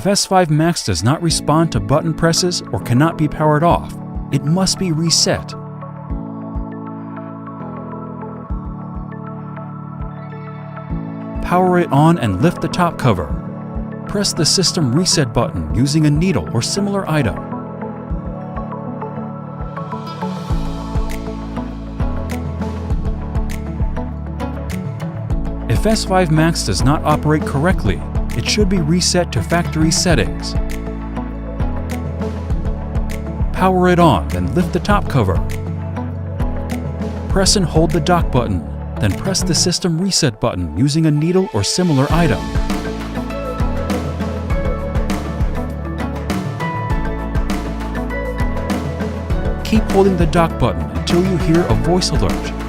If S5 Max does not respond to button presses or cannot be powered off, it must be reset. Power it on and lift the top cover. Press the system reset button using a needle or similar item. If S5 Max does not operate correctly, it should be reset to factory settings. Power it on, then lift the top cover. Press and hold the dock button, then press the system reset button using a needle or similar item. Keep holding the dock button until you hear a voice alert.